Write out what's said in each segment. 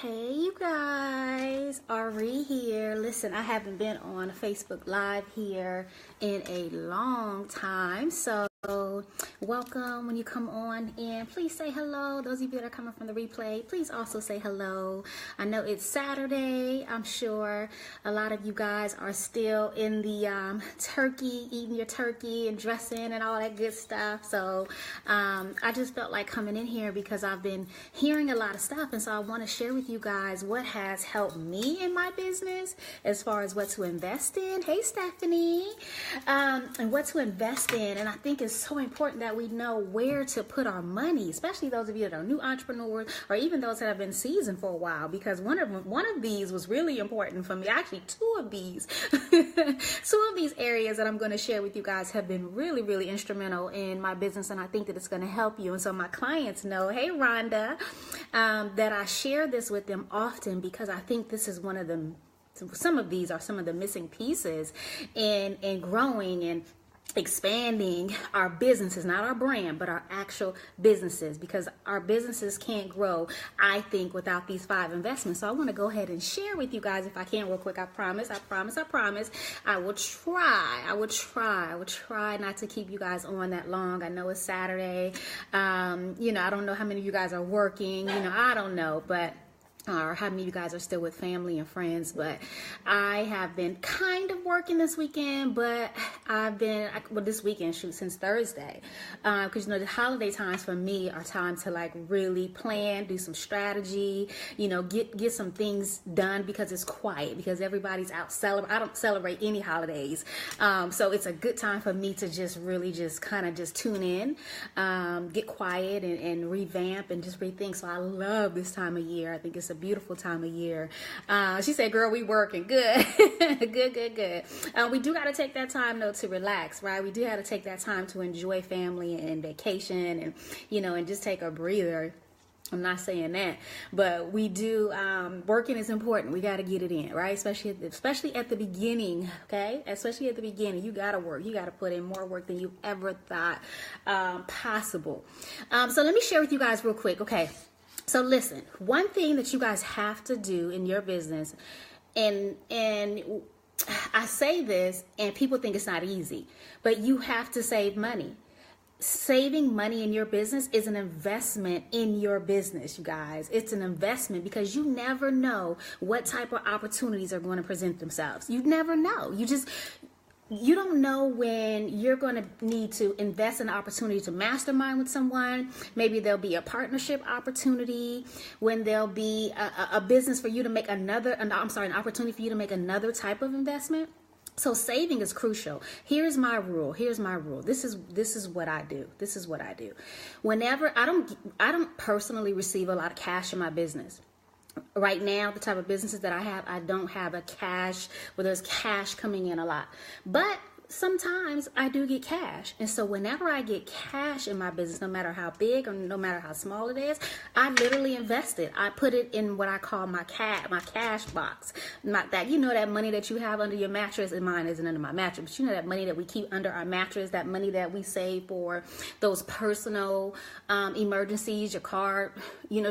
Hey you guys, Ari here. Listen, I haven't been on a Facebook Live here in a long time, so welcome. When you come on in, please say hello. Those of you that are coming from the replay, please also say hello. I know it's Saturday. I'm sure a lot of you guys are still in the turkey, eating your turkey and dressing and all that good stuff. So I just felt like coming in here because I've been hearing a lot of stuff, and so I want to share with you guys what has helped me in my business as far as what to invest in. Hey Stephanie, and what to invest in. And I think it's so important that we know where to put our money, especially those of you that are new entrepreneurs or even those that have been seasoned for a while, because one of these was really important for me. Actually, two of these areas that I'm going to share with you guys have been really, really instrumental in my business, and I think that it's going to help you. And so my clients know, hey Rhonda, that I share this with them often because I think this is one of them. Some of these are some of the missing pieces in growing and expanding our businesses, not our brand, but our actual businesses, because our businesses can't grow, I think, without these 5 investments. So I want to go ahead and share with you guys, if I can, real quick. I promise. I will try not to keep you guys on that long. I know it's Saturday. I don't know how many of you guys are working. I don't know, but or how many of you guys are still with family and friends, but I have been kind of working this weekend, but this weekend, since Thursday, because the holiday times for me are time to like really plan, do some strategy, get some things done, because it's quiet, because everybody's out celebrating. I don't celebrate any holidays, so it's a good time for me to just really just kind of just tune in, get quiet and revamp and just rethink. So I love this time of year. I think it's a beautiful time of year. She said, girl, we working. Good. good. We do got to take that time though to relax, right? We do have to take that time to enjoy family and vacation and just take a breather. I'm not saying that, but we do, working is important. We got to get it in, right? Especially at the beginning, okay? Especially at the beginning, you got to work. You got to put in more work than you ever thought possible. So let me share with you guys real quick, okay? So listen, one thing that you guys have to do in your business, and I say this and people think it's not easy, but you have to save money. Saving money in your business is an investment in your business, you guys. It's an investment because you never know what type of opportunities are going to present themselves. You never know. You don't know when you're going to need to invest in an opportunity to mastermind with someone. Maybe there'll be a partnership opportunity, when there'll be a business for you to make an opportunity for you to make another type of investment. So saving is crucial. Here's my rule. This is what I do. Whenever I don't personally receive a lot of cash in my business. Right now, the type of businesses that I have, I don't have a cash where there's cash coming in a lot. But sometimes I do get cash. And so whenever I get cash in my business, no matter how big or no matter how small it is, I literally invest it. I put it in what I call my cash box. Not that, that money that you have under your mattress, and mine isn't under my mattress, but that money that we keep under our mattress, that money that we save for those personal emergencies, your car,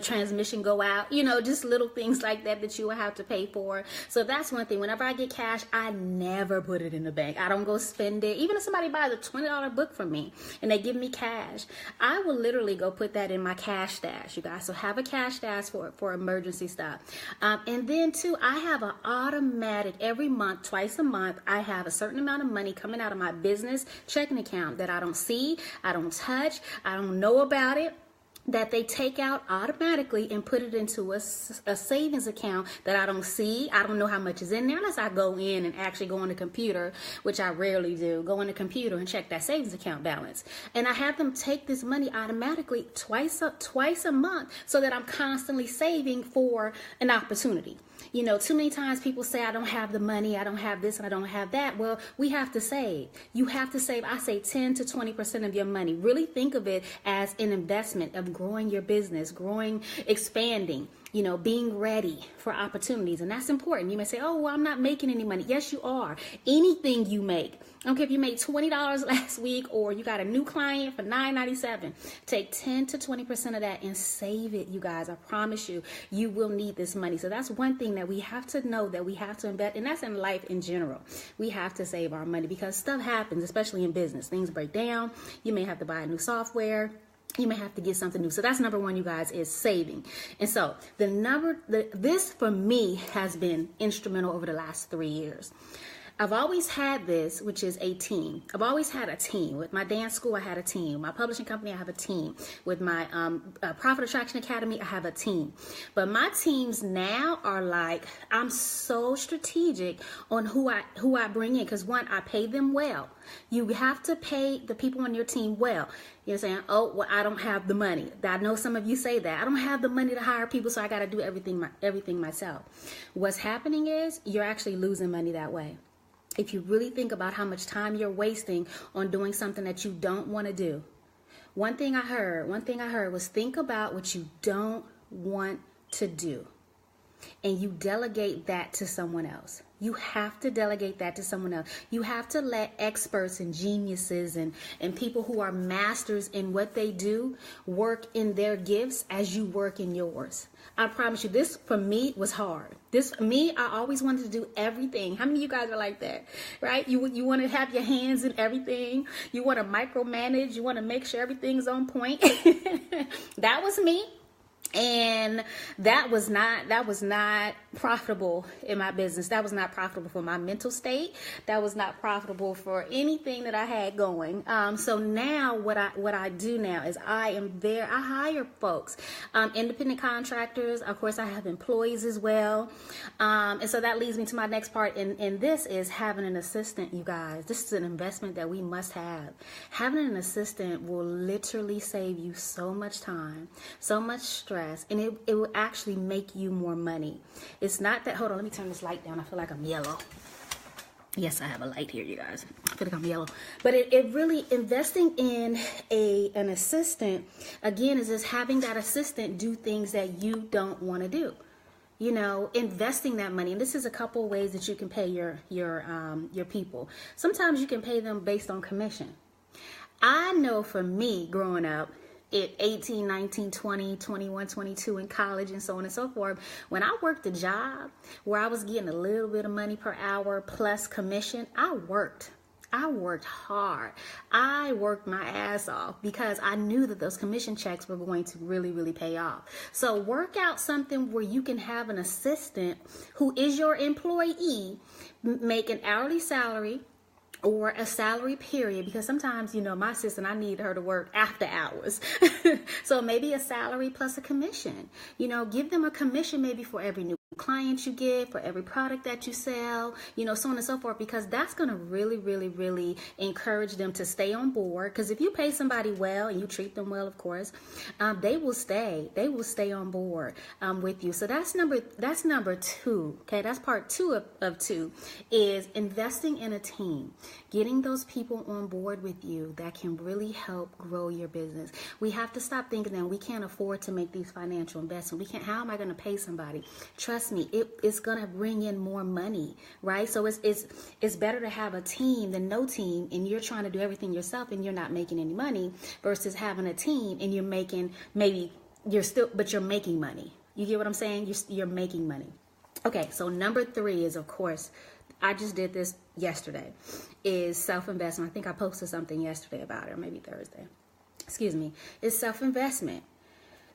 transmission go out, just little things like that you will have to pay for. So that's one thing. Whenever I get cash, I never put it in the bank. I don't go spend it. Even if somebody buys a $20 book from me and they give me cash, I will literally go put that in my cash stash, you guys. So have a cash stash for emergency stuff. And then too, I have an automatic every month, twice a month, I have a certain amount of money coming out of my business checking account that I don't see, I don't touch, I don't know about it, that they take out automatically and put it into a savings account that I don't see. I don't know how much is in there unless I go in and actually go on the computer, which I rarely do, go on the computer and check that savings account balance. And I have them take this money automatically twice a month so that I'm constantly saving for an opportunity. Too many times people say, I don't have the money, I don't have this, and I don't have that. Well, we have to save. You have to save, I say 10 to 20% of your money. Really think of it as an investment of of growing your business, growing, expanding, you know, being ready for opportunities. And that's important. You may say, oh, well, I'm not making any money. Yes, you are. Anything you make, I don't care if you made $20 last week or you got a new client for $9.97, take 10 to 20% of that and save it, you guys. I promise you, you will need this money. So that's one thing that we have to know, that we have to invest, and that's in life in general. We have to save our money because stuff happens, especially in business. Things break down. You may have to buy a new software. You may have to get something new. So that's number one, you guys, is saving. And so this for me has been instrumental over the last 3 years. I've always had this, which is a team. I've always had a team. With my dance school, I had a team. My publishing company, I have a team. With my Profit Attraction Academy, I have a team. But my teams now are like, I'm so strategic on who I bring in. Because one, I pay them well. You have to pay the people on your team well. You're saying, oh, well, I don't have the money. I know some of you say that. I don't have the money to hire people, so I got to do everything myself. What's happening is you're actually losing money that way. If you really think about how much time you're wasting on doing something that you don't want to do. One thing I heard was think about what you don't want to do. And you delegate that to someone else. You have to delegate that to someone else. You have to let experts and geniuses and people who are masters in what they do work in their gifts as you work in yours. I promise you, this for me was hard. I always wanted to do everything. How many of you guys are like that, right? You want to have your hands in everything. You want to micromanage. You want to make sure everything's on point. That was me. And that was not profitable in my business. That was not profitable for my mental state. That was not profitable for anything that I had going. So now what I do now is I hire folks, independent contractors. Of course, I have employees as well. And so that leads me to my next part. And this is having an assistant, you guys. This is an investment that we must have. Having an assistant will literally save you so much time, so much stress. And it will actually make you more money. It's not that, hold on, let me turn this light down. I feel like I'm yellow. Yes, I have a light here, you guys. I feel like I'm yellow. But it really, investing in an assistant, again, is just having that assistant do things that you don't want to do. You know, investing that money. And this is a couple ways that you can pay your people. Sometimes you can pay them based on commission. I know for me growing up, at 18, 19, 20, 21, 22 in college and so on and so forth, when I worked a job where I was getting a little bit of money per hour plus commission, I worked hard. I worked my ass off because I knew that those commission checks were going to really, really pay off. So work out something where you can have an assistant who is your employee, make an hourly salary, or a salary period, because sometimes, you know, my assistant, I need her to work after hours. So maybe a salary plus a commission. You know, give them a commission maybe for every new client you get, for every product that you sell, you know, so on and so forth, because that's going to really, really, really encourage them to stay on board. Because if you pay somebody well and you treat them well, of course, they will stay on board with you. So that's number two. Okay. That's part two of two, is investing in a team, getting those people on board with you that can really help grow your business. We have to stop thinking that we can't afford to make these financial investments. How am I going to pay somebody? Trust me, it's going to bring in more money, right? So it's better to have a team than no team, and you're trying to do everything yourself and you're not making any money, versus having a team and you're making, but you're making money. You get what I'm saying? You're making money. Okay, so number 3 is, of course, I just did this yesterday, is self-investment. I think I posted something yesterday about it, or maybe Thursday. Excuse me. It's self-investment.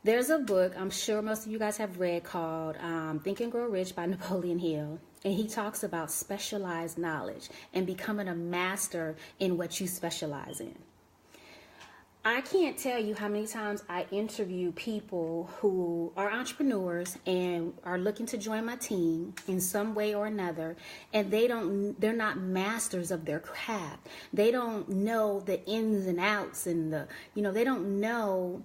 There's a book I'm sure most of you guys have read called Think and Grow Rich by Napoleon Hill. And he talks about specialized knowledge and becoming a master in what you specialize in. I can't tell you how many times I interview people who are entrepreneurs and are looking to join my team in some way or another, and they're not masters of their craft. They don't know the ins and outs and they don't know,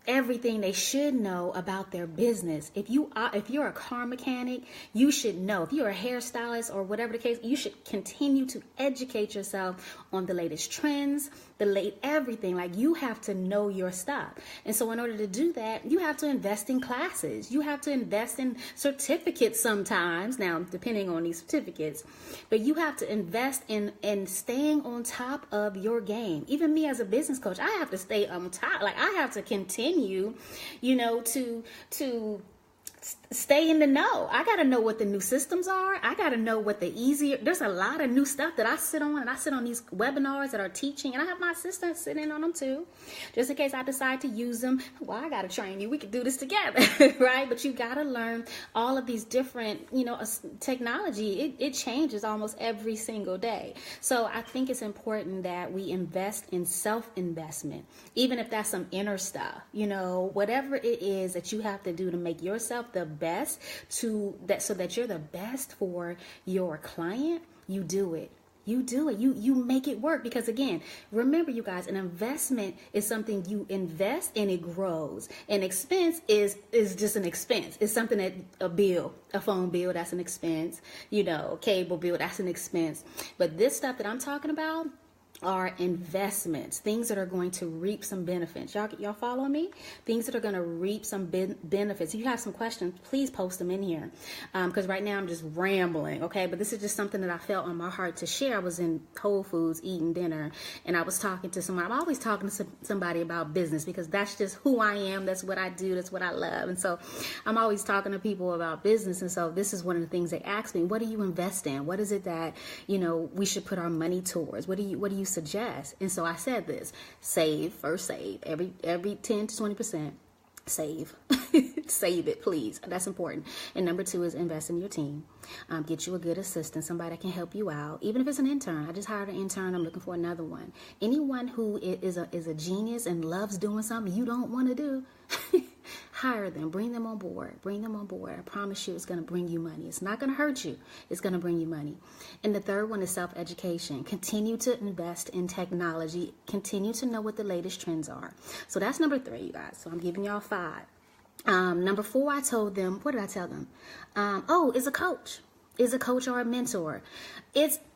everything they should know about their business. If you're a car mechanic, you should know. If you're a hairstylist or whatever the case, you should continue to educate yourself on the latest trends, the late everything. Like, you have to know your stuff. And so in order to do that, you have to invest in classes. You have to invest in certificates sometimes. Now, depending on these certificates, but you have to invest in staying on top of your game. Even me as a business coach, I have to stay on top. Like, I have to continue, to stay in the know. I got to know what the new systems are. I got to know what there's a lot of new stuff that I sit on, and I sit on these webinars that are teaching, and I have my assistant sitting on them too, just in case I decide to use them. Well, I got to train you. We could do this together, right? But you got to learn all of these different, technology. It changes almost every single day. So I think it's important that we invest in self-investment, even if that's some inner stuff, whatever it is that you have to do to make yourself the best so that you're the best for your client. You do it. You make it work, because again, remember, you guys, an investment is something you invest and it grows. An expense is just an expense. It's something that a phone bill, that's an expense, cable bill, that's an expense. But this stuff that I'm talking about are investments, things that are going to reap some benefits. Y'all follow me? Things that are going to reap some benefits. If you have some questions, please post them in here, because right now I'm just rambling, okay? But this is just something that I felt on my heart to share. I was in Whole Foods eating dinner, and I was talking to someone. I'm always talking to somebody about business, because that's just who I am. That's what I do. That's what I love. And so I'm always talking to people about business. And so this is one of the things they ask me: what do you invest in? What is it that we should put our money towards? What do you suggest? And so I said this: save every 10 to 20%. Save. Save it, please. That's important. And number 2 is invest in your team. Get you a good assistant, somebody that can help you out. Even if it's an intern. I just hired an intern. I'm looking for another one. Anyone who is a genius and loves doing something you don't want to do, hire them. Bring them on board. I promise you, it's going to bring you money. It's not going to hurt you. It's going to bring you money. And the third one is self-education. Continue to invest in technology. Continue to know what the latest trends are. So that's number 3, you guys. So I'm giving y'all 5. Number 4, I told them, what did I tell them? Is a coach. Is a coach or a mentor.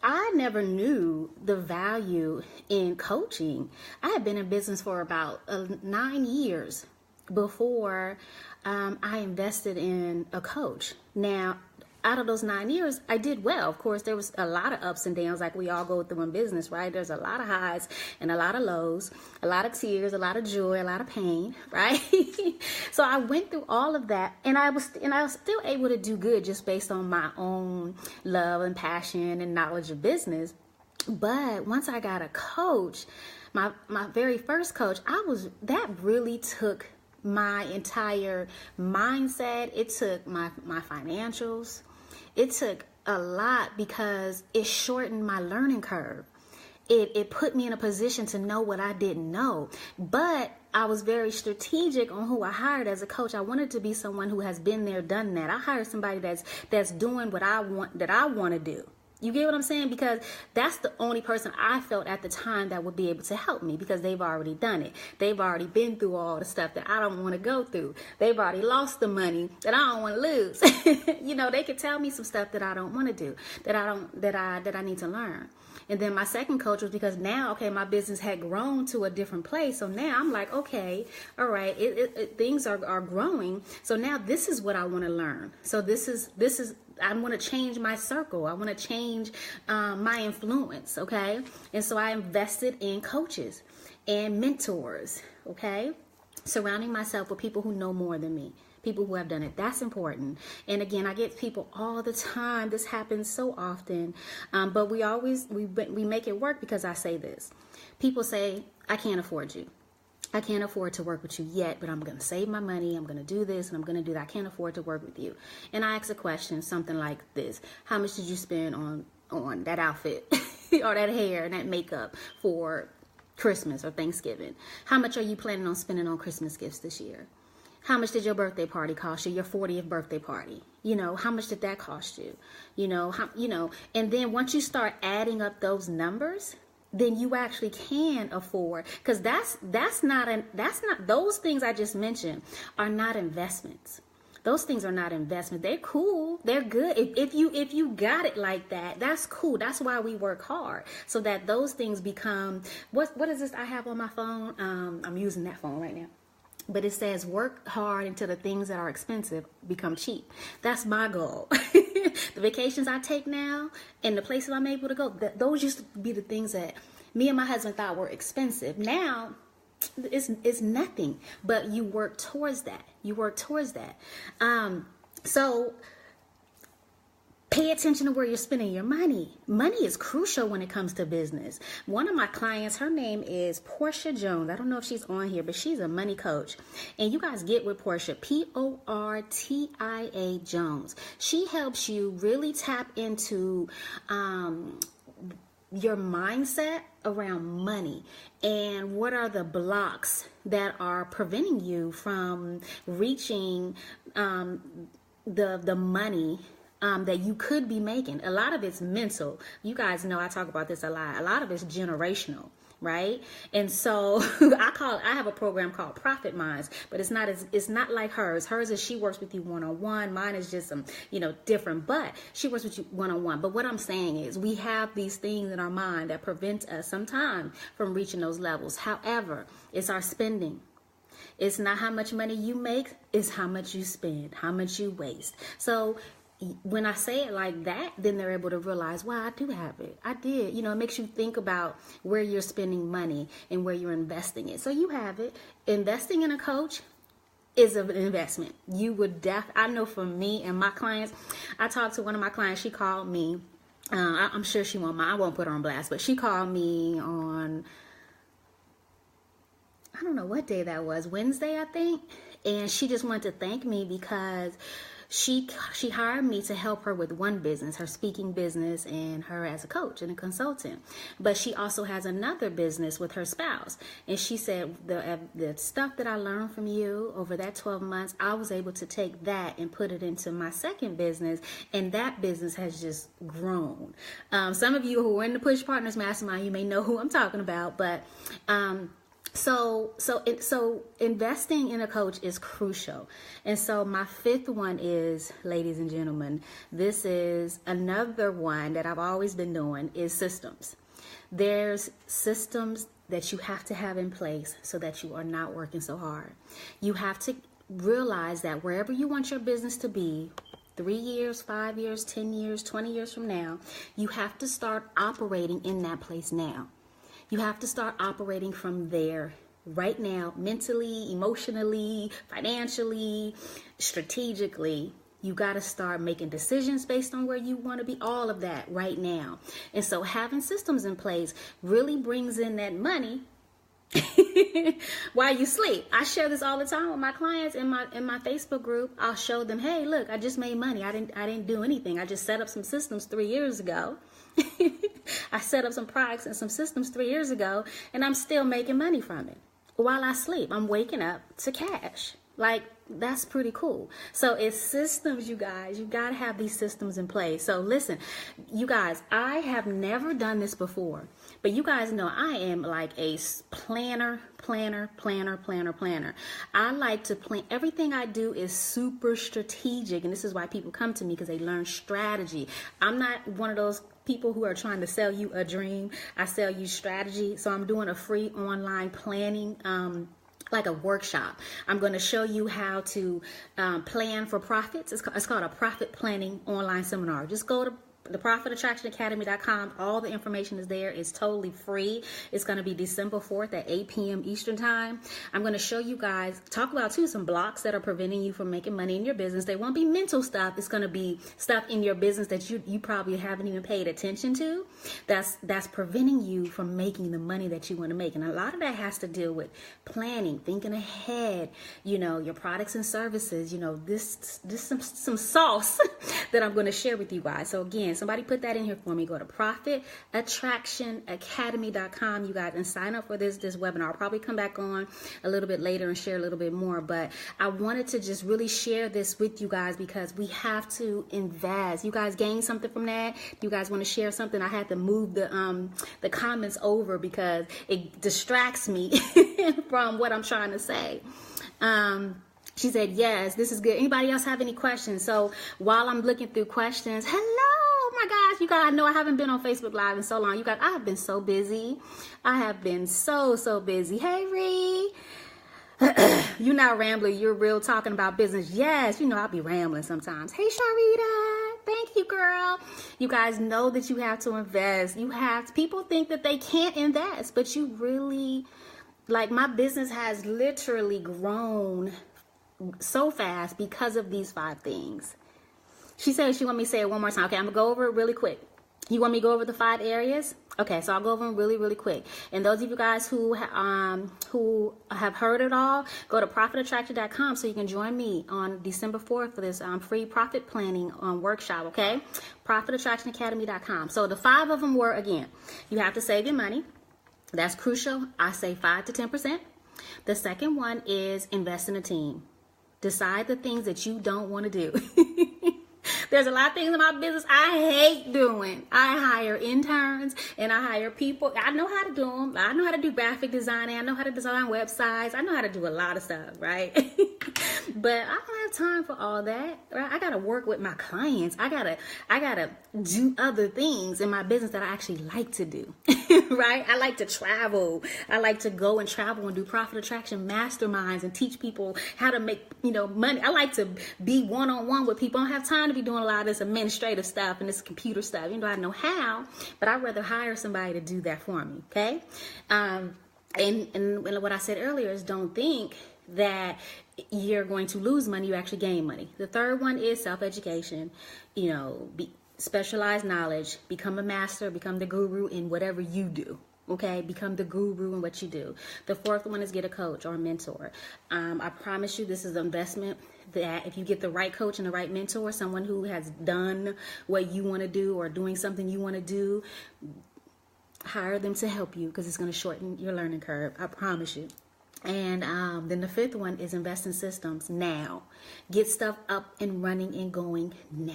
I never knew the value in coaching. I had been in business for about 9 years before I invested in a coach. Now, out of those 9 years, I did well. Of course, there was a lot of ups and downs like we all go through in business, right? There's a lot of highs and a lot of lows, a lot of tears, a lot of joy, a lot of pain, right? So I went through all of that, and I was still able to do good just based on my own love and passion and knowledge of business. But once I got a coach, my very first coach, that really took my entire mindset. It took my financials. It took a lot, because it shortened my learning curve. It put me in a position to know what I didn't know. But I was very strategic on who I hired as a coach. I wanted to be someone who has been there, done that. I hired somebody that's doing what I want to do. You get what I'm saying? Because that's the only person I felt at the time that would be able to help me, because they've already done it. They've already been through all the stuff that I don't want to go through. They've already lost the money that I don't want to lose. They could tell me some stuff that I don't want to do, that I need to learn. And then my second coach was because now, my business had grown to a different place. So now I'm like, okay, all right, things are growing. So now this is what I want to learn. So this is I want to change my circle. I want to change my influence, okay? And so I invested in coaches and mentors, okay? Surrounding myself with people who know more than me, people who have done it. That's important. And again, I get people all the time. This happens so often, but we make it work, because I say this. People say, I can't afford you. I can't afford to work with you yet, but I'm going to save my money. I'm going to do this and I'm going to do that. I can't afford to work with you. And I ask a question, something like this: how much did you spend on that outfit or that hair and that makeup for Christmas or Thanksgiving? How much are you planning on spending on Christmas gifts this year? How much did your birthday party cost you? Your 40th birthday party? How much did that cost you? And then once you start adding up those numbers, then you actually can afford, because that's not those things I just mentioned are not investments. those things are not investment. They're cool. They're good. If you got it like that, that's cool. That's why we work hard, so that those things become, what is this I have on my phone? I'm using that phone right now. But it says work hard until the things that are expensive become cheap. That's my goal. The vacations I take now and the places I'm able to go, those used to be the things that me and my husband thought were expensive. Now it's nothing, but you work towards that. You work towards that. So pay attention to where you're spending your money. Money is crucial when it comes to business. One of my clients, her name is Portia Jones. I don't know if she's on here, but she's a money coach. And you guys get with Portia, Portia Jones. She helps you really tap into your mindset around money and what are the blocks that are preventing you from reaching the money that you could be making. A lot of it's mental. You guys know I talk about this a lot. A lot of it's generational, right? And so I have a program called Profit Minds, but it's not like hers. Hers is she works with you one-on-one. Mine is just some, different, but she works with you one-on-one. But what I'm saying is we have these things in our mind that prevent us sometimes from reaching those levels. However, it's our spending. It's not how much money you make, it's how much you spend, how much you waste. So when I say it like that, then they're able to realize, wow, I do have it. I did. It makes you think about where you're spending money and where you're investing it. So you have it. Investing in a coach is an investment. You would I know for me and my clients, I talked to one of my clients. She called me. I'm sure she won't mind. I won't put her on blast, but she called me on, I don't know what day that was, Wednesday, I think. And she just wanted to thank me because she hired me to help her with one business, her speaking business, and her as a coach and a consultant. But she also has another business with her spouse. And she said, the stuff that I learned from you over that 12 months, I was able to take that and put it into my second business. And that business has just grown. Some of you who are in the Push Partners Mastermind, you may know who I'm talking about. But So investing in a coach is crucial. And so my fifth one is, ladies and gentlemen, this is another one that I've always been doing, is systems. There's systems that you have to have in place so that you are not working so hard. You have to realize that wherever you want your business to be, 3 years, 5 years, 10 years, 20 years from now, you have to start operating in that place now. You have to start operating from there right now, mentally, emotionally, financially, strategically. You got to start making decisions based on where you want to be, all of that right now. And so having systems in place really brings in that money while you sleep. I share this all the time with my clients in my Facebook group. I'll show them, hey, look, I just made money. I didn't do anything. I just set up some systems 3 years ago. I set up some products and some systems 3 years ago, and I'm still making money from it. While I sleep, I'm waking up to cash. Like, that's pretty cool. So it's systems, you guys. You got to have these systems in place. So listen, you guys, I have never done this before, but you guys know I am like a planner. I like to plan. Everything I do is super strategic, and this is why people come to me, because they learn strategy. I'm not one of those people who are trying to sell you a dream. I sell you strategy. So I'm doing a free online planning like a workshop. I'm going to show you how to plan for profits. It's called a profit planning online seminar. Just go to theprofitattractionacademy.com. All the information is there. It's totally free. It's going to be December 4th at 8 p.m. Eastern time. I'm going to show you guys, talk about too, some blocks that are preventing you from making money in your business. They won't be mental stuff. It's going to be stuff in your business that you probably haven't even paid attention to. That's preventing you from making the money that you want to make. And a lot of that has to deal with planning, thinking ahead, your products and services, this some sauce that I'm going to share with you guys. So again, somebody put that in here for me. Go to profitattractionacademy.com, you guys, and sign up for this webinar. I'll probably come back on a little bit later and share a little bit more, but I wanted to just really share this with you guys because we have to invest. You guys gain something from that? You guys want to share something? I had to move the comments over because it distracts me from what I'm trying to say. She said, yes, this is good. Anybody else have any questions? So while I'm looking through questions, hello, oh my gosh, you guys, I know I haven't been on Facebook Live in so long. You guys, I have been so busy. I have been so busy. Hey, Ree. You're not rambling. You're real talking about business. Yes, you know, I'll be rambling sometimes. Hey, Sharita. Thank you, girl. You guys know that you have to invest. People think that they can't invest, but you really, like, my business has literally grown so fast because of these 5 things. She said she want me to say it one more time. Okay, I'm gonna go over it really quick. You want me to go over the 5 areas? Okay, so I'll go over them really quick. And those of you guys who have heard it all, go to profitattraction.com so you can join me on December 4th for this free profit planning workshop, okay? profitattractionacademy.com. So the 5 of them were, again, you have to save your money. That's crucial. I say 5 to 10%. The second one is invest in a team. Decide the things that you don't want to do. There's a lot of things in my business I hate doing. I hire interns and I hire people. I know how to do them. I know how to do graphic designing. I know how to design websites. I know how to do a lot of stuff, right? But I don't have time for all that, right? I got to work with my clients. I gotta do other things in my business that I actually like to do, right? I like to travel. I like to go and travel and do profit attraction masterminds and teach people how to make, money. I like to be one-on-one with people. I don't have time to be doing a lot of this administrative stuff and this computer stuff. I know how, but I'd rather hire somebody to do that for me, okay? And what I said earlier is don't think that you're going to lose money, you actually gain money. The third one is self-education, specialized knowledge, become a master, become the guru in whatever you do. Okay, become the guru in what you do. The fourth one is get a coach or a mentor. I promise you this is an investment that if you get the right coach and the right mentor, someone who has done what you want to do or doing something you want to do, hire them to help you because it's going to shorten your learning curve. I promise you. And then the fifth one is invest in systems now. Get stuff up and running and going now.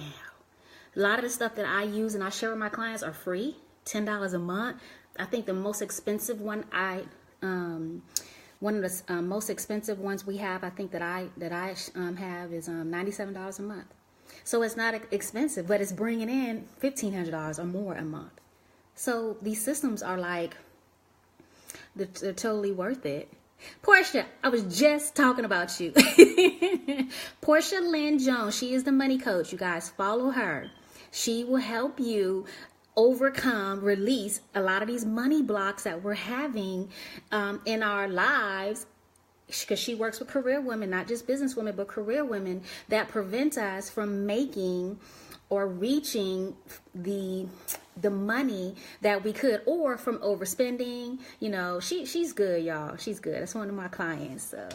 A lot of the stuff that I use and I share with my clients are free, $10 a month. I think the most expensive one one of the most expensive ones we have, I think that I have is $97 a month. So it's not expensive, but it's bringing in $1,500 or more a month. So these systems are like, they're totally worth it. Portia, I was just talking about you. Portia Lynn Jones, she is the money coach. You guys follow her. She will help you release a lot of these money blocks that we're having in our lives, because she works with career women, not just business women, but career women, that prevent us from making or reaching the money that we could, or from overspending. She's good, y'all. She's good. That's one of my clients. So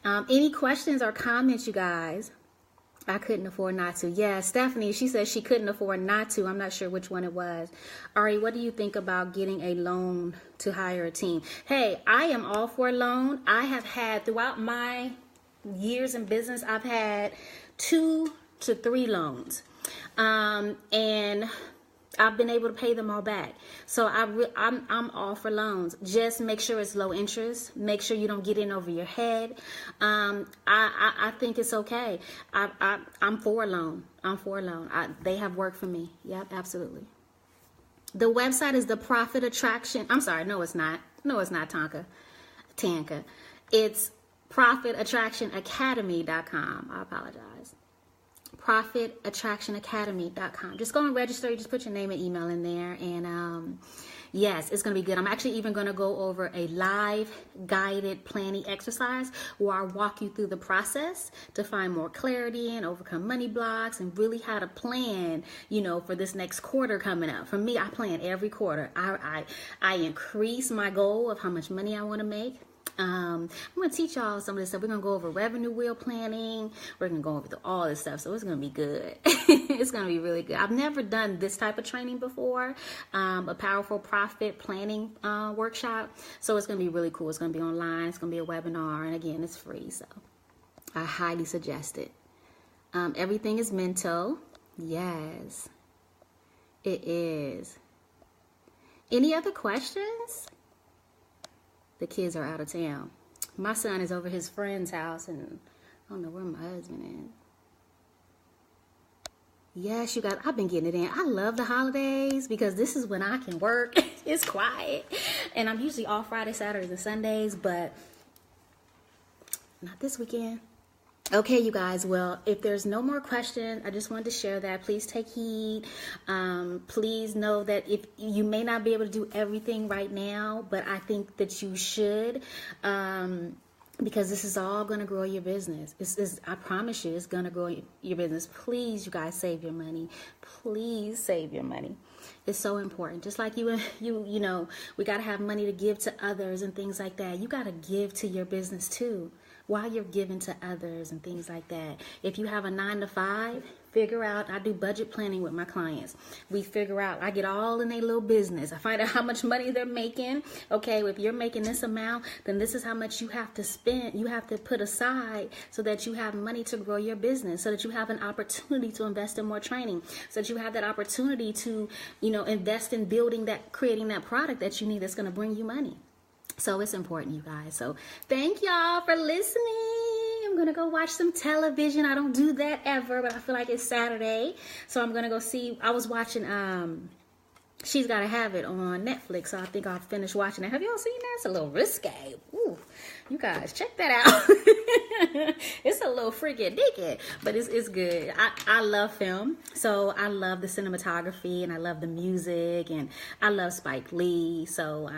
any questions or comments, you guys? I couldn't afford not to. Yeah, Stephanie, she said she couldn't afford not to. I'm not sure which one it was. Ari, what do you think about getting a loan to hire a team? Hey, I am all for a loan. I have had, throughout my years in business, I've had 2 to 3 loans. And I've been able to pay them all back. So I'm all for loans. Just make sure it's low interest. Make sure you don't get in over your head. I think it's okay. I'm for a loan. They have worked for me. Yep, absolutely. The website is the Profit Attraction. I'm sorry. No, it's not. No, it's not, Tanka. It's profitattractionacademy.com. I apologize. profitattractionacademy.com. Just go and register. You just put your name and email in there, and yes, it's going to be good. I'm actually even going to go over a live guided planning exercise where I walk you through the process to find more clarity and overcome money blocks, and really how to plan, for this next quarter coming up. For me, I plan every quarter. I increase my goal of how much money I want to make. I'm going to teach y'all some of this stuff. We're going to go over revenue wheel planning. We're going to go over all this stuff. So it's going to be good. It's going to be really good. I've never done this type of training before, a powerful profit planning workshop. So it's going to be really cool. It's going to be online. It's going to be a webinar. And again, it's free. So I highly suggest it. Everything is mental. Yes, it is. Any other questions? The kids are out of town. My son is over his friend's house, and don't know where my husband is. Yes, you guys, I've been getting it in. I love the holidays because this is when I can work. It's quiet. And I'm usually off Friday, Saturdays, and Sundays, but not this weekend. Okay, you guys, well, if there's no more questions, I just wanted to share that. Please take heed. Please know that if you may not be able to do everything right now, but I think that you should. Because this is all going to grow your business. I promise you, it's going to grow your business. Please, you guys, save your money. Please save your money. It's so important. Just like you know, we got to have money to give to others and things like that. You got to give to your business too, while you're giving to others and things like that. If you have a 9-to-5, figure out, I do budget planning with my clients. We figure out, I get all in their little business. I find out how much money they're making. Okay, if you're making this amount, then this is how much you have to spend. You have to put aside so that you have money to grow your business, so that you have an opportunity to invest in more training, so that you have that opportunity to, invest in creating that product that you need that's going to bring you money. So it's important, you guys. So thank y'all for listening. I'm going to go watch some television. I don't do that ever, but I feel like it's Saturday. So I'm going to go see. I was watching She's Gotta Have It on Netflix. So I think I'll finish watching it. Have y'all seen that? It's a little risque. Ooh, you guys, check that out. It's a little freaky dicky, but it's good. I love film. So I love the cinematography and I love the music and I love Spike Lee. So,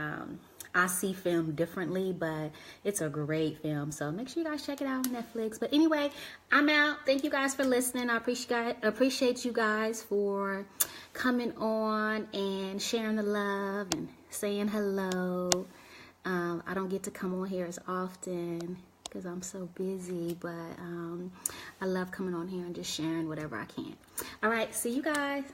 I see film differently, but it's a great film. So make sure you guys check it out on Netflix. But anyway, I'm out. Thank you guys for listening. I appreciate you guys for coming on and sharing the love and saying hello. I don't get to come on here as often because I'm so busy, but I love coming on here and just sharing whatever I can. All right, see you guys.